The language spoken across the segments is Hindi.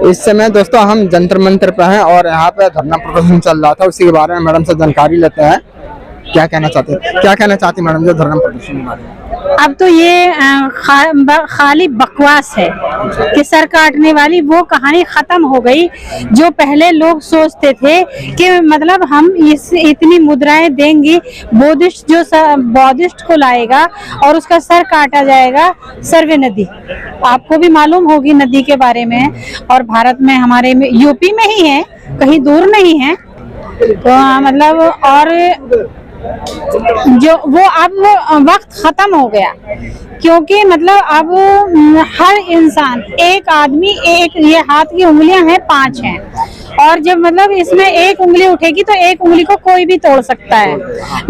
इस समय दोस्तों हम जंतर मंतर पे हैं और यहाँ पे धरना प्रदर्शन चल रहा था, उसी के बारे में मैडम से जानकारी लेते हैं। क्या कहना चाहती मैडम जो धरना प्रदर्शन के बारे में? अब तो ये खाली बकवास है कि सर काटने वाली वो कहानी खत्म हो गई। जो पहले लोग सोचते थे कि मतलब हम इतनी मुद्राएं देंगे, बौद्धिस्ट को लाएगा और उसका सर काटा जाएगा। सर्वे नदी आपको भी मालूम होगी नदी के बारे में, और भारत में हमारे में यूपी में ही है, कहीं दूर नहीं है। तो मतलब और जो वो अब वक्त खत्म हो गया, क्योंकि मतलब अब हर इंसान, एक आदमी, एक ये हाथ की उंगलियां हैं 5 हैं, और जब मतलब इसमें एक उंगली उठेगी तो एक उंगली को कोई भी तोड़ सकता है।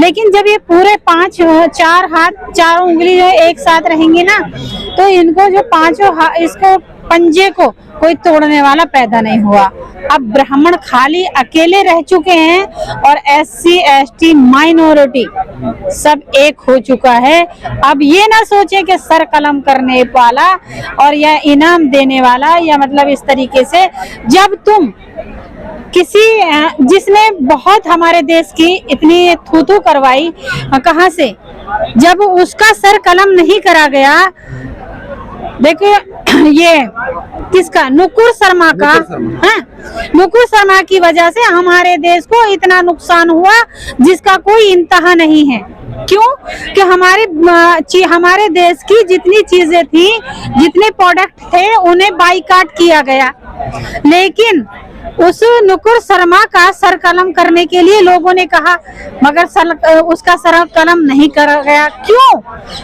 लेकिन जब ये पूरे 4 हाथ 4 उंगली जो एक साथ रहेंगी ना, तो इनको जो 5 इसको पंजे को कोई तोड़ने वाला पैदा नहीं हुआ। अब ब्राह्मण खाली अकेले रह चुके हैं और SC ST माइनॉरिटी सब एक हो चुका है। अब ये ना सोचे कि सर कलम करने वाला और या इनाम देने वाला या मतलब इस तरीके से, जब तुम किसी जिसने बहुत हमारे देश की इतनी थू करवाई, कहाँ से, जब उसका सर कलम नहीं करा गया, देखिए ये किसका, नुकुर शर्मा का, नुकुर शर्मा की वजह से हमारे देश को इतना नुकसान हुआ जिसका कोई इंतहा नहीं है। क्यों? कि हमारे देश की जितनी चीजें थी, जितने प्रोडक्ट थे, उन्हें बाइकाट किया गया। लेकिन उस नुकुर शर्मा का सर कलम करने के लिए लोगों ने कहा, मगर उसका सर कलम नहीं करा गया। क्यों?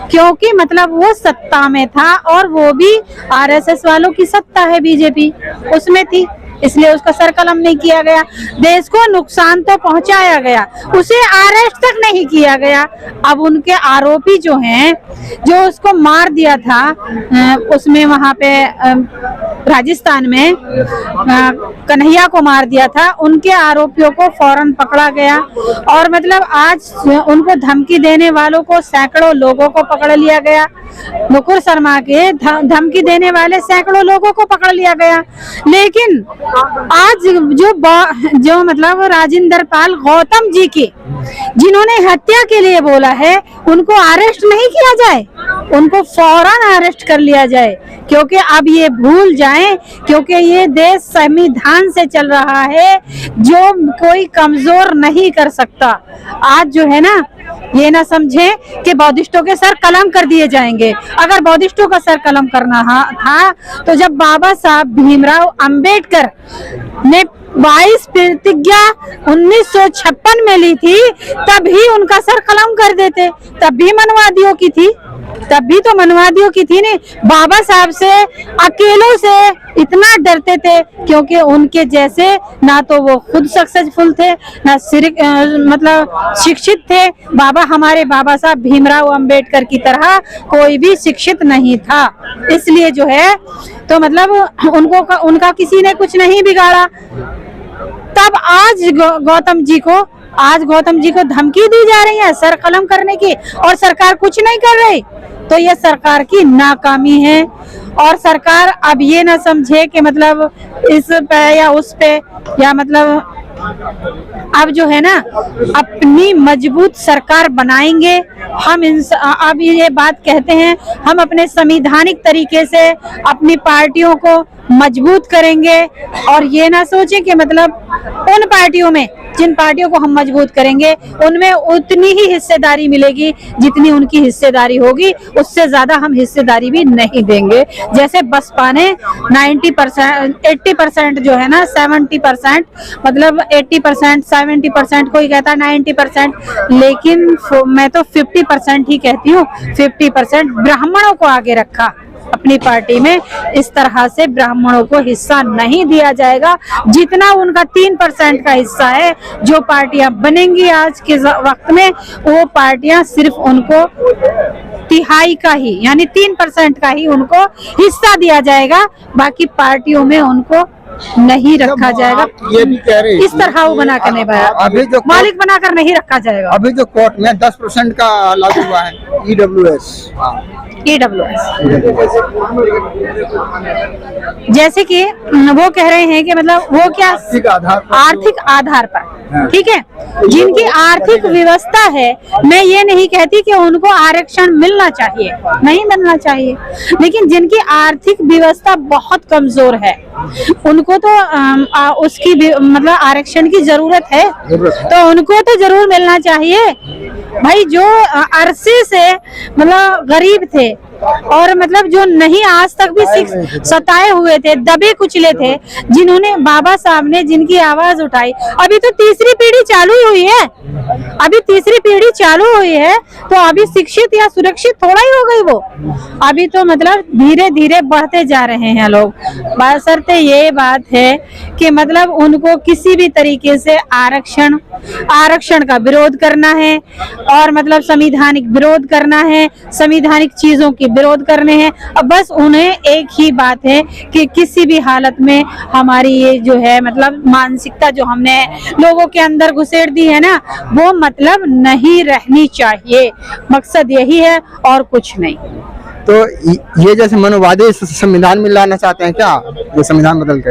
क्योंकि मतलब वो सत्ता में था, और वो भी RSS वालों की सत्ता है, बीजेपी उसमें थी, इसलिए उसका सर कलम नहीं किया गया। देश को नुकसान तो पहुंचाया गया, उसे अरेस्ट तक नहीं किया गया। अब उनके आरोपी जो हैं, जो उसको मार दिया था उसमें वहां पे राजस्थान में कन्हैया को मार दिया था, उनके आरोपियों को फौरन पकड़ा गया। और मतलब आज उनको धमकी देने वालों को, सैकड़ों लोगों को पकड़ लिया गया। नुकुर शर्मा के धमकी देने वाले सैकड़ों लोगों को पकड़ लिया गया। लेकिन आज जो मतलब राजेंद्र पाल गौतम जी की, जिन्होंने हत्या के लिए बोला है, उनको अरेस्ट नहीं किया जाए, उनको फौरन अरेस्ट कर लिया जाए। क्योंकि अब ये भूल जाएं, क्योंकि ये देश संविधान से चल रहा है, जो कोई कमजोर नहीं कर सकता। आज जो है ना, ये ना समझे कि बौद्धिस्टों के सर कलम कर दिए जाएंगे। अगर बौद्धिस्टों का सर कलम करना था तो जब बाबा साहब भीमराव अंबेडकर ने 22 प्रतिज्ञा 1956 में ली थी, तभी उनका सर कलम कर देते। तब भी मनवादियों की थी, तब भी तो मनवादियों की थी। नहीं, बाबा साहब से, अकेलों से इतना डरते थे, क्योंकि उनके जैसे ना तो वो खुद सक्सेसफुल थे, ना मतलब शिक्षित थे। हमारे बाबा साहब भीमराव अंबेडकर की तरह कोई भी शिक्षित नहीं था। इसलिए जो है तो मतलब उनका किसी ने कुछ नहीं बिगाड़ा। तब आज गौतम जी को धमकी दी जा रही है सर कलम करने की, और सरकार कुछ नहीं कर रही। तो ये सरकार की नाकामी है। और सरकार अब ये ना समझे कि मतलब इस पे या उस पे, या मतलब अब जो है ना, अपनी मजबूत सरकार बनाएंगे हम। अब ये बात कहते हैं, हम अपने संवैधानिक तरीके से अपनी पार्टियों को मजबूत करेंगे। और ये ना सोचें कि मतलब उन पार्टियों में, जिन पार्टियों को हम मजबूत करेंगे, उनमें उतनी ही हिस्सेदारी मिलेगी जितनी उनकी हिस्सेदारी होगी, उससे ज्यादा हम हिस्सेदारी भी नहीं देंगे। जैसे बसपा ने 90%, 80% जो है ना, 70%, मतलब 80%, 70%, कोई कहता है 90%, लेकिन मैं तो 50% ही कहती हूँ। 50% ब्राह्मणों को आगे रखा अपनी पार्टी में। इस तरह से ब्राह्मणों को हिस्सा नहीं दिया जाएगा, जितना उनका 3% का हिस्सा है। जो पार्टियां बनेंगी आज के वक्त में, वो पार्टियां सिर्फ उनको तिहाई का ही, यानी 3% का ही उनको हिस्सा दिया जाएगा। बाकी पार्टियों में उनको नहीं रखा जाएगा। आप ये भी कह रहे हैं इस तरह वो बना कर नहीं पाया, अभी जो मालिक बनाकर नहीं रखा जाएगा। अभी जो कोर्ट में 10% का लागू हुआ है EWS। जैसे कि वो कह रहे हैं कि मतलब वो क्या आर्थिक आधार पर, ठीक है, जिनकी आर्थिक व्यवस्था है, मैं ये नहीं कहती कि उनको आरक्षण मिलना चाहिए, नहीं मिलना चाहिए, लेकिन जिनकी आर्थिक व्यवस्था बहुत कमजोर है उनको तो उसकी मतलब आरक्षण की जरूरत है, तो उनको तो जरूर मिलना चाहिए। भाई जो अरसे से मतलब गरीब थे और मतलब जो नहीं आज तक भी सताए हुए थे, दबे कुचले थे, जिन्होंने बाबा साहब ने जिनकी आवाज उठाई, अभी तो तीसरी पीढ़ी चालू हुई है, अभी तीसरी पीढ़ी चालू हुई है, तो अभी शिक्षित या सुरक्षित थोड़ा ही हो गई वो, अभी तो मतलब धीरे धीरे बढ़ते जा रहे हैं लोग। बशर्ते ये बात है कि मतलब उनको किसी भी तरीके से आरक्षण का विरोध करना है और मतलब संवैधानिक विरोध करना है, संवैधानिक चीजों की विरोध करने हैं। अब बस उन्हें एक ही बात है कि किसी भी हालत में हमारी ये जो है मतलब मानसिकता जो हमने लोगों के अंदर घुसेड़ दी है ना, वो मतलब नहीं रहनी चाहिए। मकसद यही है और कुछ नहीं। तो ये जैसे मनोवादी संविधान में लाना चाहते हैं क्या, ये संविधान बदल के?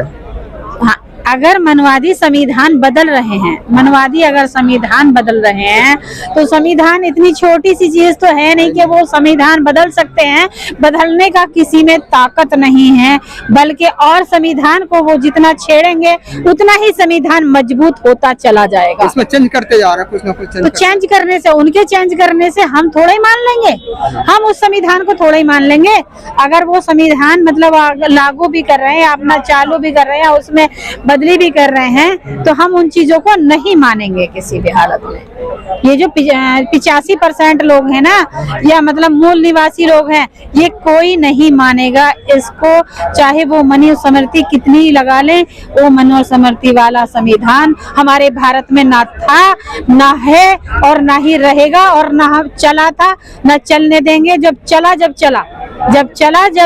हाँ, अगर मनवादी संविधान बदल रहे हैं, मनवादी अगर संविधान बदल रहे हैं, तो संविधान इतनी छोटी सी चीज तो है नहीं कि वो संविधान बदल सकते हैं। बदलने का किसी में ताकत नहीं है, बल्कि और संविधान को वो जितना छेड़ेंगे उतना ही संविधान मजबूत होता चला जाएगा। इसमें चेंज करते जा रहा है, कुछ ना कुछ तो चेंज करने से, उनके चेंज करने से हम थोड़ा ही मान लेंगे, हम उस संविधान को थोड़ा ही मान लेंगे। अगर वो संविधान मतलब लागू भी कर रहे हैं, अपना चालू भी कर रहे हैं, उसमें बदली भी कर रहे हैं, तो हम उन चीजों को नहीं मानेंगे किसी भी हालत में। ये जो 85% लोग हैं ना, या मतलब मूल निवासी लोग हैं, ये कोई नहीं मानेगा इसको, चाहे वो मनुस्मृति कितनी लगा लें। वो मनुस्मृति वाला संविधान हमारे भारत में ना था, ना है और ना ही रहेगा, और ना चला था, ना चलने देंगे। जब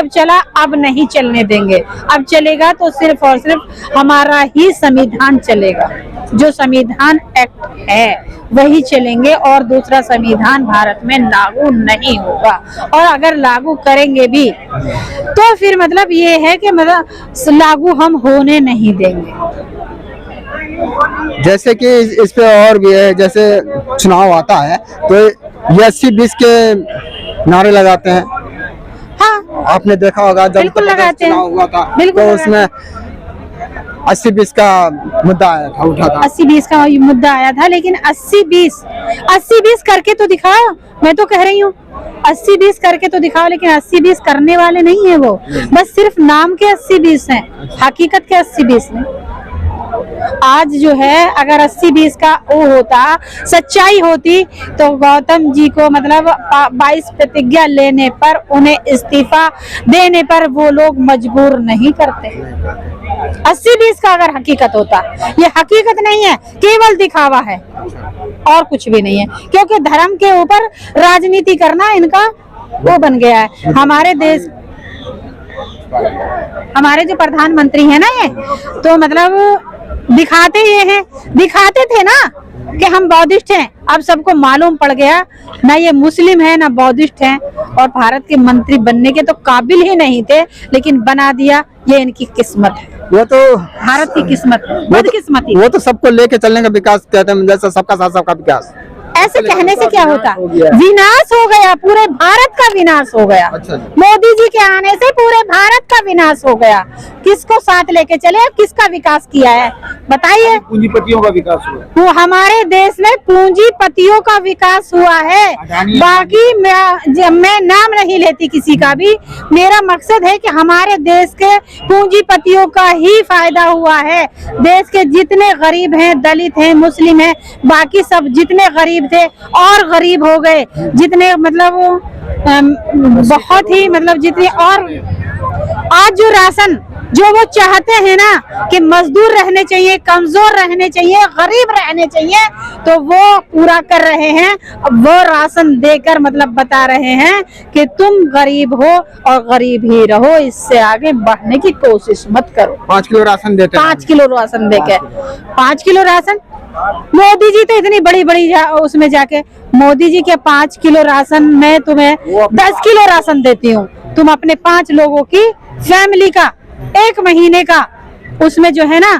चला अब नहीं चलने देंगे। अब चलेगा तो सिर्फ और सिर्फ हमारा ही संविधान चलेगा, जो संविधान एक्ट है वही चलेंगे, और दूसरा संविधान भारत में लागू नहीं होगा। और अगर लागू करेंगे भी तो फिर मतलब ये है कि मतलब लागू हम होने नहीं देंगे। जैसे कि इस पे और भी है, जैसे चुनाव आता है तो ये 80-20 के नारे लगाते हैं। हाँ, आपने देखा होगा जब बिल्कुल लगाते हैं, चुनाव हुआ था, बिल्कुल तो उसमें 80-20 का मुद्दा आया था, उठा था। 80-20 का मुद्दा आया था, लेकिन 80-20 करके तो दिखाओ। मैं तो कह रही हूँ 80-20 करके तो दिखाओ, लेकिन 80-20 करने वाले नहीं है वो, बस सिर्फ नाम के 80-20 हैं, हकीकत के 80-20 नहीं। आज जो है अगर 80-20 का वो होता, सच्चाई होती, तो गौतम जी को मतलब 22 प्रतिज्ञा लेने पर, उन्हें इस्तीफा देने पर वो लोग मजबूर नहीं करते। 80-20 का अगर हकीकत होता, ये हकीकत नहीं है, केवल दिखावा है और कुछ भी नहीं है, क्योंकि धर्म के ऊपर राजनीति करना इनका वो बन गया है। हमारे जो प्रधानमंत्री है ना, ये तो मतलब दिखाते थे ना कि हम बौद्धिस्ट हैं। अब सबको मालूम पड़ गया ना ये मुस्लिम है ना बौद्धिस्ट हैं, और भारत के मंत्री बनने के तो काबिल ही नहीं थे, लेकिन बना दिया। ये इनकी किस्मत है, वो तो भारत की किस्मत है, बदकिस्मती। वो तो सबको लेके चलने का विकास कहते हैं, जैसा सबका साथ सबका विकास। ऐसे कहने से क्या होता, विनाश हो गया, पूरे भारत का विनाश हो गया। अच्छा। मोदी जी के आने से पूरे भारत का विनाश हो गया। किसको साथ लेके चले, किसका विकास किया है बताइए? पूंजीपतियों का विकास हुआ, वो हमारे देश में पूंजीपतियों का विकास हुआ है। बाकी मैं नाम नहीं लेती किसी का भी, मेरा मकसद है कि हमारे देश के पूंजीपतियों का ही फायदा हुआ है। देश के जितने गरीब हैं, दलित हैं, मुस्लिम हैं, बाकी सब जितने गरीब थे और गरीब हो गए, जितने मतलब बहुत ही मतलब जितने, और आज जो राशन जो वो चाहते हैं ना कि मजदूर रहने चाहिए, कमजोर रहने चाहिए, गरीब रहने चाहिए, तो वो पूरा कर रहे हैं। वो राशन देकर मतलब बता रहे हैं कि तुम गरीब हो और गरीब ही रहो, इससे आगे बढ़ने की कोशिश मत करो। 5 किलो राशन देते हैं। 5 किलो राशन देके 5 किलो राशन, मोदी जी तो इतनी बड़ी बड़ी उसमें जाके, मोदी जी के 5 किलो राशन मैं तुम्हें 10 किलो राशन देती हूँ, तुम अपने 5 लोगों की फैमिली का 1 महीने का उसमें जो है ना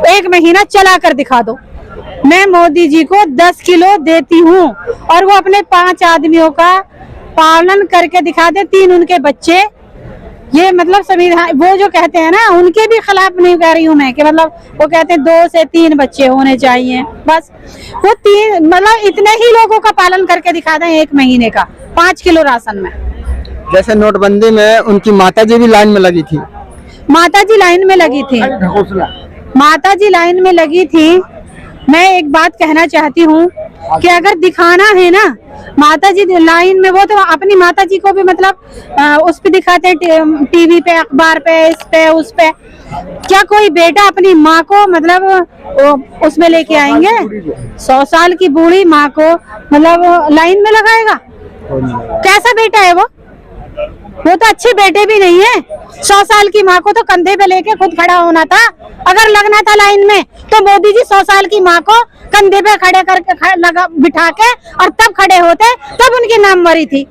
1 महीना चला कर दिखा दो। मैं मोदी जी को 10 किलो देती हूँ और वो अपने 5 आदमियों का पालन करके दिखा दे, 3 उनके बच्चे। ये मतलब संविधान, वो जो कहते हैं ना उनके भी खिलाफ नहीं कह रही हूँ मैं, कि मतलब वो कहते हैं 2 से 3 बच्चे होने चाहिए, बस वो 3 मतलब इतने ही लोगों का पालन करके दिखा दें 1 महीने का 5 किलो राशन में। जैसे नोटबंदी में उनकी माताजी भी लाइन में लगी थी। माताजी लाइन में लगी थी, माताजी लाइन में लगी थी। मैं एक बात कहना चाहती हूँ कि अगर दिखाना है ना माताजी लाइन में, वो तो अपनी माताजी को भी मतलब उस पे दिखाते हैं, टीवी पे, अखबार पे, इस पे उस पे। क्या कोई बेटा अपनी माँ को मतलब उसमें लेके आएंगे? 100 साल की बूढ़ी माँ को मतलब लाइन में लगाएगा? कैसा बेटा है वो? वो तो अच्छे बेटे भी नहीं है। 100 साल की माँ को तो कंधे पे लेके खुद खड़ा होना था। अगर लगना था लाइन में तो मोदी जी 100 साल की माँ को कंधे पे खड़े करके लगा बिठा के और तब खड़े होते, तब उनकी नाम मरी थी।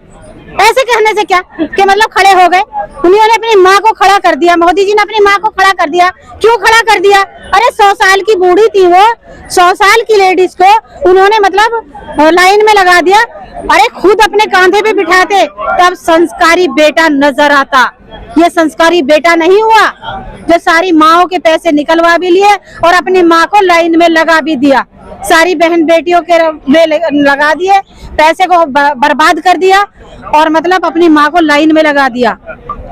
ऐसे कहने से क्या कि मतलब खड़े हो गए, उन्होंने अपनी माँ को खड़ा कर दिया, मोदी जी ने अपनी माँ को खड़ा कर दिया। क्यों खड़ा कर दिया? अरे 100 साल की बूढ़ी थी वो, 100 साल की लेडीज को उन्होंने मतलब लाइन में लगा दिया। अरे खुद अपने कांधे पे बिठाते तब संस्कारी बेटा नजर आता। ये संस्कारी बेटा नहीं हुआ जो सारी माओ के पैसे निकलवा भी लिए और अपनी माँ को लाइन में लगा भी दिया, सारी बहन बेटियों के लगा दिए, पैसे को बर्बाद कर दिया और मतलब अपनी माँ को लाइन में लगा दिया।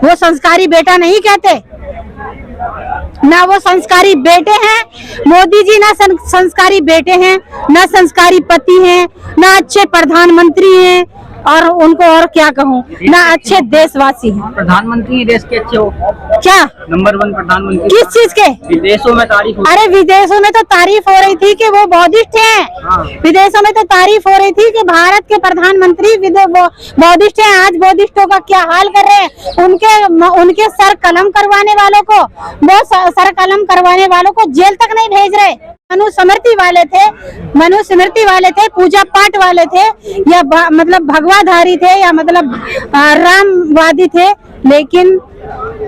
वो संस्कारी बेटा नहीं कहते ना, वो संस्कारी बेटे हैं। मोदी जी ना संस्कारी बेटे हैं, ना संस्कारी पति हैं, ना अच्छे प्रधानमंत्री हैं, और उनको और क्या कहूँ, ना अच्छे देशवासी हैं। प्रधानमंत्री देश के अच्छे हो क्या? नंबर 1 प्रधानमंत्री किस चीज के? विदेशों में तारीफ हो। अरे विदेशों में तो तारीफ हो रही थी कि वो बौद्धिस्ट हैं। विदेशों में तो तारीफ हो रही थी कि भारत के प्रधानमंत्री बौद्धिस्ट हैं। आज बौद्धिस्टों का क्या हाल कर रहे हैं? उनके सर कलम करवाने वालों को, वो सर कलम करवाने वालों को जेल तक नहीं भेज रहे। मनुस्मृति वाले थे, पूजा पाठ वाले थे, या मतलब भगवाधारी थे, या मतलब रामवादी थे, लेकिन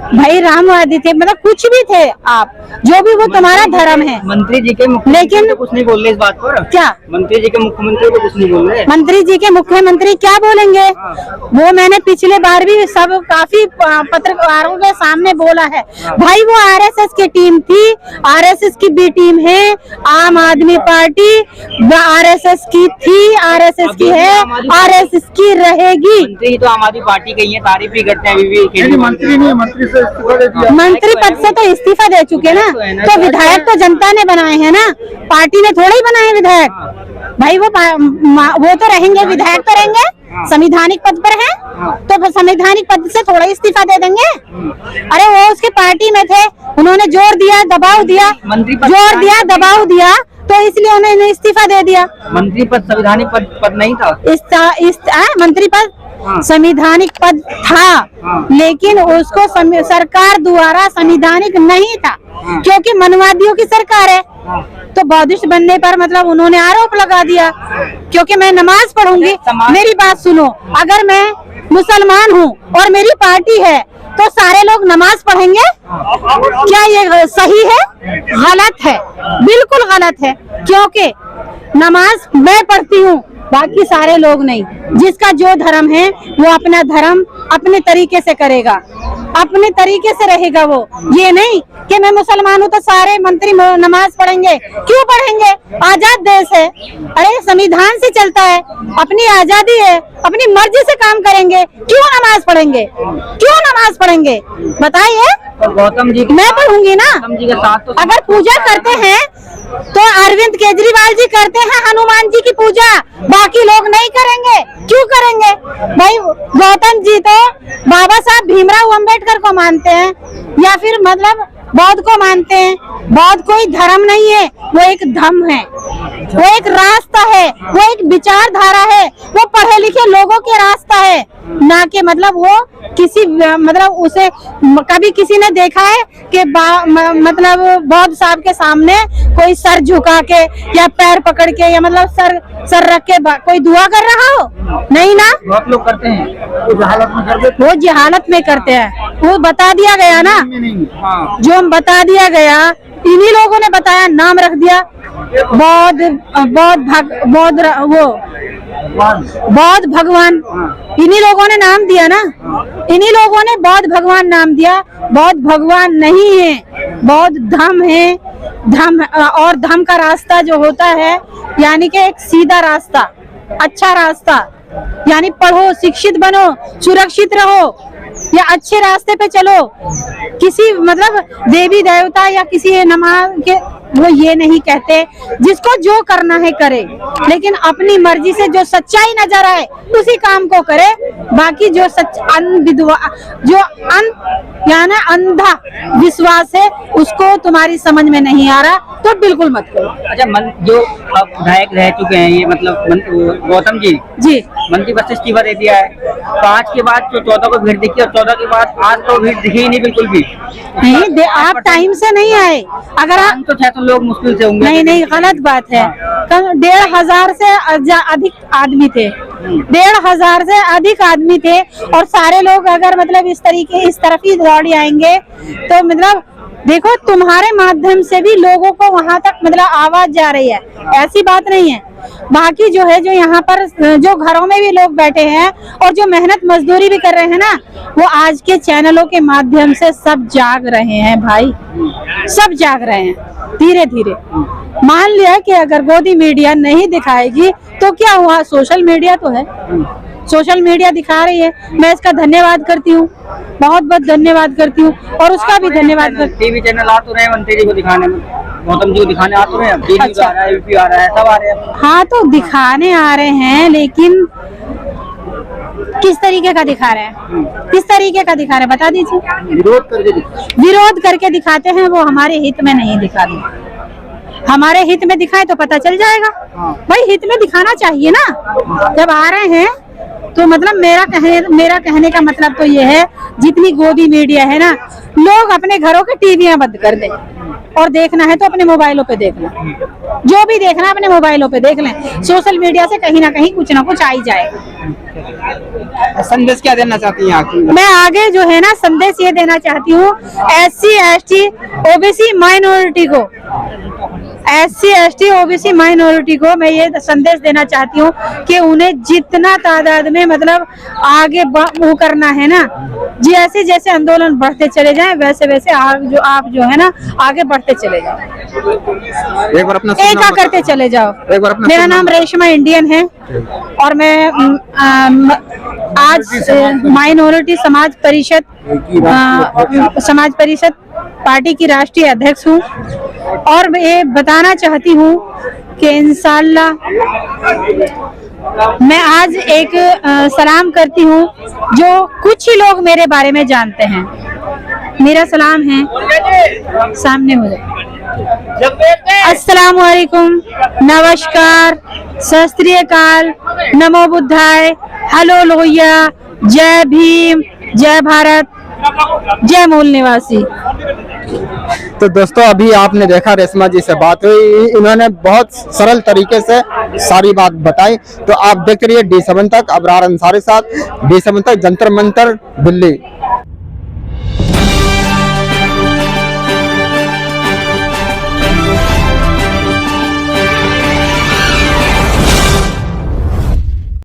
भाई रामवादी थे मतलब कुछ भी थे आप, जो भी वो तुम्हारा धर्म है। मंत्री जी के लेकिन तो कुछ नहीं बोल रहे इस बात पर। क्या मंत्री जी के मुख्यमंत्री को कुछ नहीं बोल रहे? मंत्री जी के मुख्यमंत्री क्या बोलेंगे? वो मैंने पिछले बार भी सब काफी पत्रकारों के सामने बोला है। भाई वो आरएसएस की टीम थी, आरएसएस की भी टीम है, आम आदमी पार्टी आरएसएस की थी, आरएसएस की है, आरएसएस की रहेगी। मंत्री तो आम आदमी पार्टी के ही है, तारीफ भी करते हैं। मंत्री पद से तो इस्तीफा दे चुके ना, तो विधायक तो जनता ने बनाए हैं ना, पार्टी ने थोड़ा ही बनाए विधायक। भाई वो तो रहेंगे, विधायक तो रहेंगे, संवैधानिक पद पर हैं, तो संवैधानिक पद से थोड़ा इस्तीफा दे देंगे। अरे वो उसके पार्टी में थे, उन्होंने जोर दिया, दबाव दिया, जोर दिया, दबाव दिया, तो इसलिए उन्होंने इस्तीफा दे दिया। मंत्री पद संवैधानिक पद नहीं था। मंत्री पद संवैधानिक पद था, लेकिन उसको सरकार द्वारा संवैधानिक नहीं था, क्योंकि मनवादियों की सरकार है। तो बौद्धिस्ट बनने पर मतलब उन्होंने आरोप लगा दिया, क्योंकि मैं नमाज पढ़ूंगी। मेरी बात सुनो, अगर मैं मुसलमान हूँ और मेरी पार्टी है तो सारे लोग नमाज पढ़ेंगे? क्या ये सही है? गलत है, बिल्कुल गलत है, क्योंकि नमाज मैं पढ़ती हूँ, बाकी सारे लोग नहीं। जिसका जो धर्म है वो अपना धर्म अपने तरीके से करेगा, अपने तरीके से रहेगा। वो ये नहीं कि मैं मुसलमान हूँ तो सारे मंत्री नमाज पढ़ेंगे। क्यों पढ़ेंगे? आजाद देश है, अरे संविधान से चलता है, अपनी आजादी है, अपनी मर्जी से काम करेंगे। क्यों नमाज पढ़ेंगे? क्यों नमाज पढ़ेंगे बताइए? गौतम जी मैं पढ़ूंगी ना। गौतम जी के साथ तो अगर पूजा करते हैं तो अरविंद केजरीवाल जी करते हैं हनुमान जी की पूजा, बाकी लोग नहीं करेंगे। क्यों करेंगे भाई? गौतम जी तो बाबा साहब भीमराव अंबेडकर को मानते हैं या फिर मतलब बौद्ध को मानते हैं। बौद्ध कोई धर्म नहीं है, वो एक धम्म है, वो एक रास्ता है, वो एक विचारधारा है, वो पढ़े लिखे लोगों के रास्ता है, ना कि मतलब वो किसी मतलब उसे कभी किसी ने देखा है कि मतलब बौद्ध साहब के सामने कोई सर झुका के या पैर पकड़ के या मतलब सर रख के कोई दुआ कर रहा हो? नहीं ना, बहुत लोग करते हैं, वो जहालत में करते हैं। वो बता दिया गया ना, हाँ। जो हम बता दिया गया, इन्हीं लोगों ने बताया, नाम रख दिया बौद्ध भगवान, इन्हीं लोगों ने नाम दिया ना, इन्हीं लोगों ने बौद्ध भगवान नाम दिया। बौद्ध भगवान नहीं है, बौद्ध धम्म है। धम्म और धम्म का रास्ता जो होता है यानी कि एक सीधा रास्ता, अच्छा रास्ता, यानी पढ़ो, शिक्षित बनो, सुरक्षित रहो या अच्छे रास्ते पे चलो। किसी मतलब देवी देवता या किसी नमाज के वो ये नहीं कहते, जिसको जो करना है करे, लेकिन अपनी मर्जी से जो सच्चाई नजर आए उसी काम को करे। बाकी जो यानी अंधा विश्वास है उसको तुम्हारी समझ में नहीं आ रहा तो बिल्कुल मत करो। अच्छा, जो अब विधायक रह चुके हैं ये मतलब गौतम जी मंत्री बस इस्तीफा दे दिया है, 5 के बाद जो 14 को भीड़ दिखी और 14 के बाद आज तो भीड़ दिखी ही नहीं बिल्कुल भी। नहीं, आप टाइम से नहीं आए। अगर आप तो 600 लोग मुश्किल से होंगे। नहीं, गलत बात है। 1,500 से अधिक आदमी थे, 1,500 से अधिक आदमी थे और सारे लोग अगर मतलब इस तरफ ही दौड़ी आएंगे तो मतलब देखो तुम्हारे माध्यम से भी लोगों को वहां तक मतलब आवाज जा रही है, ऐसी बात नहीं है। बाकी जो है, जो यहाँ पर जो घरों में भी लोग बैठे हैं और जो मेहनत मजदूरी भी कर रहे हैं ना, वो आज के चैनलों के माध्यम से सब जाग रहे हैं भाई, सब जाग रहे हैं धीरे धीरे। मान लिया कि अगर गोदी मीडिया नहीं दिखाएगी तो क्या हुआ, सोशल मीडिया तो है, सोशल मीडिया दिखा रही है। मैं इसका धन्यवाद करती हूँ, बहुत बहुत धन्यवाद करती हूँ और उसका भी धन्यवाद करती हूँ। टीवी चैनल आ तो रहे हैं मंत्री जी को दिखाने में, गौतम जी को दिखाने आ तो रहे हैं, अच्छा। आ रहा है, यूपी आ रहा है, सब आ रहे हैं। हाँ तो दिखाने आ रहे हैं, लेकिन किस तरीके का दिखा रहे हैं, किस तरीके का दिखा रहे हैं बता दीजिए। विरोध करके दिखाते हैं, वो हमारे हित में नहीं दिखाते। हमारे हित में दिखाए तो पता चल जाएगा। भाई हित में दिखाना चाहिए ना, जब आ रहे हैं तो मतलब मेरा कहने का मतलब तो ये है, जितनी गोदी मीडिया है ना, लोग अपने घरों के टीवियां बंद कर दें और देखना है तो अपने मोबाइलों पे देख लें, जो भी देखना है अपने मोबाइलों पे देख लें। सोशल मीडिया से कहीं ना कहीं कुछ ना कुछ आ ही जाएगा। संदेश क्या देना चाहती हैं आखिर? मैं आगे जो है ना संदेश ये देना चाहती हूँ, SC ST OBC माइनॉरिटी को, SC ST OBC माइनॉरिटी को मैं ये संदेश देना चाहती हूँ कि उन्हें जितना तादाद में मतलब आगे वो करना है ना, जैसे जैसे आंदोलन बढ़ते चले जाएं वैसे वैसे आप जो है ना आगे बढ़ते चले जाओ, एक बार अपना करते चले जाओ। मेरा नाम रेशमा इंडियन है और मैं आज माइनॉरिटी समाज परिषद पार्टी की राष्ट्रीय अध्यक्ष हूँ और मैं ये बताना चाहती हूँ कि इंशाल्लाह मैं आज एक सलाम करती हूँ जो कुछ ही लोग मेरे बारे में जानते हैं। मेरा सलाम है, सामने हो जाए। अस्सलाम वालेकुम, नमस्कार, सत श्री अकाल, नमो बुद्धाय, हेलो लोहिया, जय भीम, जय भारत, जय मूल निवासी। तो दोस्तों अभी आपने देखा रेशमा जी से बात हुई, इन्होंने बहुत सरल तरीके से सारी बात बताई। तो आप देखते रहिए D7 तक, अबरार अंसारी साथ, D7 तक, जंतर मंतर दिल्ली।